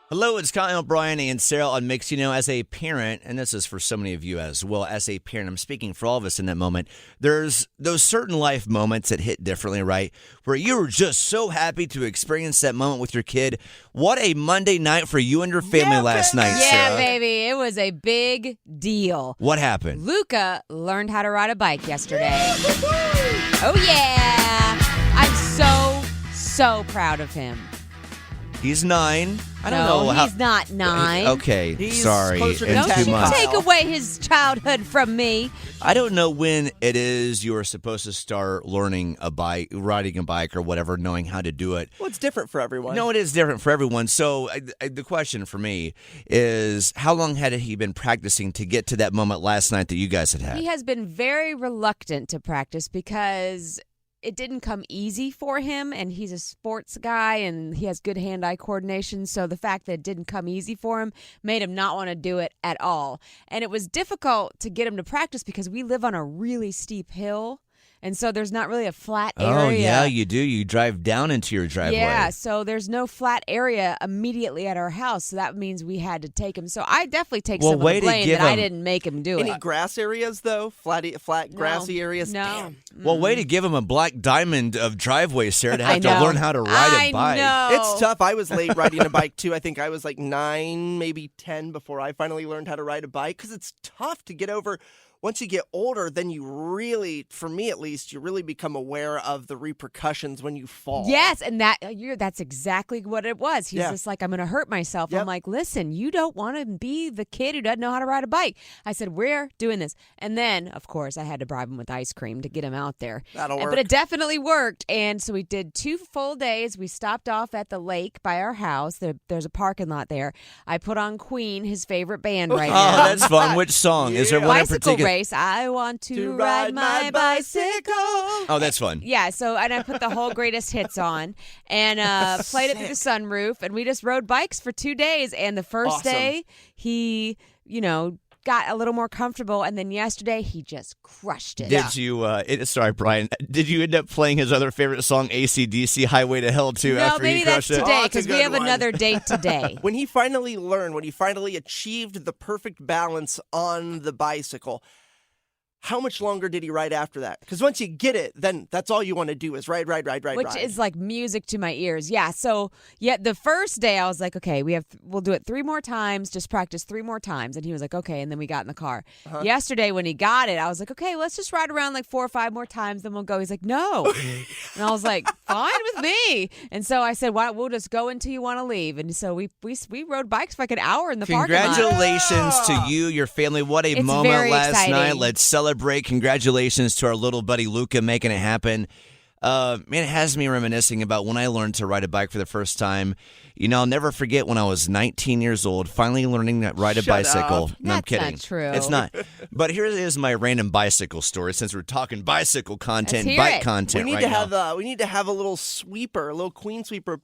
Hello, it's Kyle, Brian, and Sarah on Mix. You know, as a parent, and this is for so many of you as well, as a parent, I'm speaking for all of us in that moment, there's those certain life moments that hit differently, right? Where you were just so happy to experience that moment with your kid. What a Monday night for you and your family last night, Sarah. Yeah, baby. It was a big deal. What happened? Luca learned how to ride a bike yesterday. Oh, yeah. I'm so proud of him. He's 9. I don't No, know how. he's not 9. Okay, He's sorry. closer to And Don't 10. too you much. take away his childhood from me. I don't know when it is you are supposed to start learning a bike, riding a bike or whatever, knowing how to do it. Well, it's different for everyone. No, it is different for everyone. So the question for me is, how long had he been practicing to get to that moment last night that you guys had had? He has been very reluctant to practice because it didn't come easy for him, and he's a sports guy and he has good hand-eye coordination, so the fact that it didn't come easy for him made him not want to do it at all. And it was difficult to get him to practice because we live on a really steep hill, and so there's not really a flat area. Oh, yeah, you do. You drive down into your driveway. Yeah, so there's no flat area immediately at our house, so that means we had to take him. So I definitely take some of the blame that I didn't make him do Any it. grass areas, though? Flat grassy areas? No. Damn. Well, way to give him a black diamond of driveway, Sarah, to I have to know. learn how to ride a bike. I know. It's tough. I was late riding a bike, too. I think I was like 9, maybe 10 before I finally learned how to ride a bike because it's tough to get over. Once you get older, then you really, for me at least, you really become aware of the repercussions when you fall. Yes, and that's exactly what it was. He's just like, I'm going to hurt myself. Yep. I'm like, listen, you don't want to be the kid who doesn't know how to ride a bike. I said, we're doing this. And then, of course, I had to bribe him with ice cream to get him out there. That'll work. But it definitely worked. And so we did 2 full days. We stopped off at the lake by our house. There's a parking lot there. I put on Queen, his favorite band right Oh, now. that's fun. Which song? Is there one in Bicycle particular? race. I want to ride my bicycle. Oh, that's fun. Yeah, and I put the whole greatest hits on and played it through the sunroof, and we just rode bikes for 2 days. And the first day, he, got a little more comfortable, and then yesterday, he just crushed it. Did you, sorry, Brian, did you end up playing his other favorite song, AC/DC, Highway to Hell, too, No, after maybe he that's crushed it? today, Oh, that's a because we good have one. another date today. When he finally learned, when he finally achieved the perfect balance on the bicycle, how much longer did he ride after that? Because once you get it, then that's all you want to do is ride. Which is like music to my ears. Yeah. So the first day I was like, okay, we'll do it 3 more times, just practice 3 more times. And he was like, okay. And then we got in the car. Yesterday when he got it, I was like, okay, let's just ride around like 4 or 5 more times, then we'll go. He's like, no. And I was like, fine with me. And so I said, why we'll just go until you want to leave. And so we rode bikes for like an hour in the parking lot. Congratulations to you, your family. What a It's moment very last exciting. night. Let's celebrate. Congratulations to our little buddy Luca making it happen. Man, it has me reminiscing about when I learned to ride a bike for the first time. I'll never forget when I was 19 years old, finally learning to ride a bicycle. up. No, I'm That's kidding. not true. It's not. But here is my random bicycle story, since we're talking bicycle content, Let's hear bike it. content we need right to now. have we need to have a little sweeper, a little Queen sweeper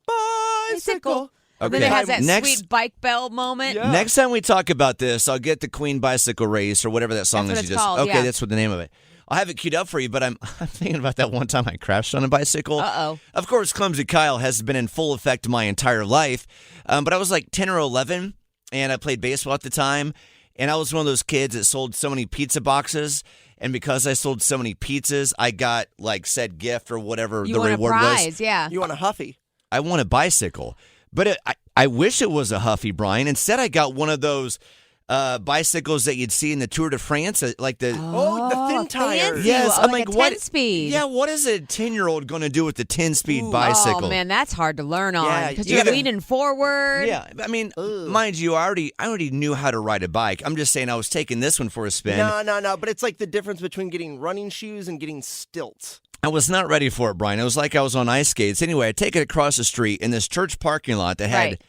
bicycle. And then Okay. it has that Next- sweet bike bell moment. Yeah. Next time we talk about this, I'll get the Queen Bicycle Race or whatever that song That's is. what it's called, Okay, yeah. that's what the name of it. I'll have it queued up for you, but I'm thinking about that one time I crashed on a bicycle. Uh-oh. Of course, Clumsy Kyle has been in full effect my entire life, but I was like 10 or 11, and I played baseball at the time, and I was one of those kids that sold so many pizza boxes, and because I sold so many pizzas, I got like said gift or whatever You the want reward a was. prize, yeah. You want a Huffy? I won a bicycle, but I wish it was a Huffy, Brian. Instead, I got one of those bicycles that you'd see in the Tour de France, like the the thin tires. fancy. Yes, Oh, I'm like like, a what? 10-speed. Yeah, what is a 10-year-old going to do with the 10-speed Ooh. bicycle? Oh, man, that's hard to learn on Yeah, because you you're gotta- leaning forward. Yeah, I mean, Ugh. mind you, I already knew how to ride a bike. I'm just saying I was taking this one for a spin. No, but it's like the difference between getting running shoes and getting stilts. I was not ready for it, Brian. It was like I was on ice skates. Anyway, I take it across the street in this church parking lot that had Right.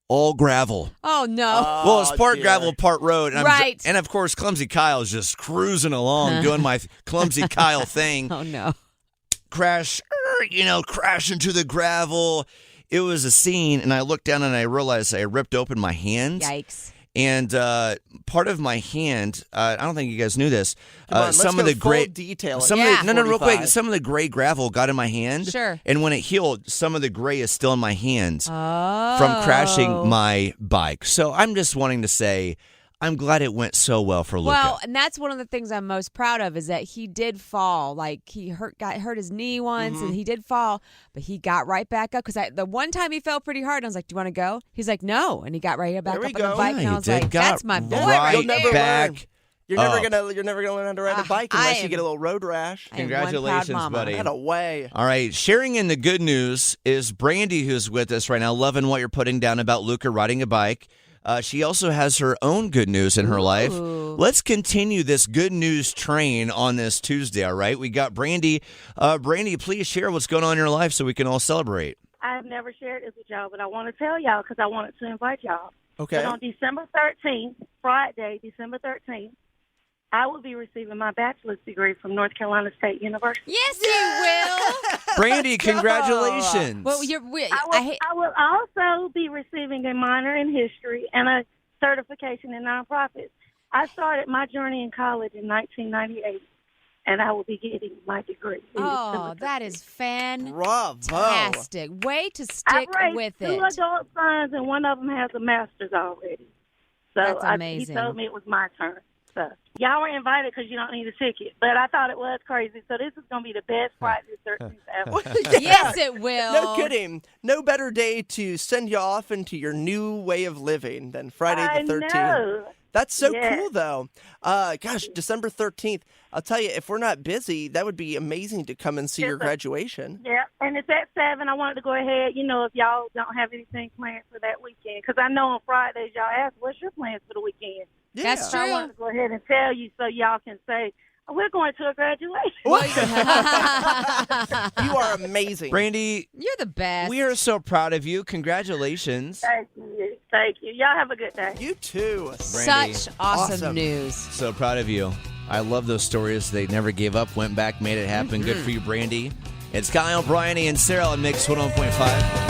all gravel. Oh, no. Well, it's part dear. gravel, part road. And Right. and of course, Clumsy Kyle's just cruising along, doing my Clumsy Kyle thing. Oh, no. Crash into the gravel. It was a scene, and I looked down and I realized I ripped open my hands. Yikes. And part of my hand, I don't think you guys knew this. Come on, some let's of the go gray full detail. Some of the, no, real quick. 45. Some of the gray gravel got in my hand. Sure. And when it healed, some of the gray is still in my hands Oh. from crashing my bike. So I'm just wanting to say, I'm glad it went so well for Luca. Well, and that's one of the things I'm most proud of is that he did fall. Like he got hurt his knee once, and he did fall, but he got right back up. Because the one time he fell pretty hard, and I was like, "Do you want to go?" He's like, "No," and he got right back There up we on the go. bike, Yeah, and I he was did. like, Got "That's my boy right You'll never back. learn. You're never up. gonna learn how to ride a bike I unless you am- get a little road rash. I am one proud Congratulations, mama. buddy. That away. All right, sharing in the good news is Brandy, who's with us right now, loving what you're putting down about Luca riding a bike. She also has her own good news in her life. Ooh. Let's continue this good news train on this Tuesday, all right? We got Brandy. Brandy, please share what's going on in your life so we can all celebrate. I've never shared this with y'all, but I want to tell y'all because I wanted to invite y'all. Okay. But on December 13th, Friday, December 13th, I will be receiving my bachelor's degree from North Carolina State University. Yes, you will. Brandy, congratulations. Well, I will also be receiving a minor in history and a certification in nonprofits. I started my journey in college in 1998, and I will be getting my degree. in Oh, December that is Bravo. fantastic. Way to I've stick raised with two it. adult sons, and one of them has a master's already. So That's he amazing. told me it was my turn. So y'all were invited because you don't need a ticket, but I thought it was crazy. So this is going to be the best Friday the 13th ever. Yes, it will. No kidding. No better day to send you off into your new way of living than Friday the 13th. I know. That's so Yes. cool, though. Gosh, December 13th. I'll tell you, if we're not busy, that would be amazing to come and see your Yes, sir. graduation. Yeah, and it's at 7. I wanted to go ahead, if y'all don't have anything planned for that weekend. Because I know on Fridays y'all ask, what's your plans for the weekend? Yeah. That's So I true. wanted to go ahead and tell you so y'all can say, oh, we're going to a graduation. You are amazing. Brandy, You're the best. we are so proud of you. Congratulations. Thank you. Thank you. Y'all have a good day. You too. Brandy. Such awesome Awesome. news. So proud of you. I love those stories. They never gave up, went back, made it happen. Good for you, Brandy. It's Kyle, Bryony, and Sarah on Mix 101.5.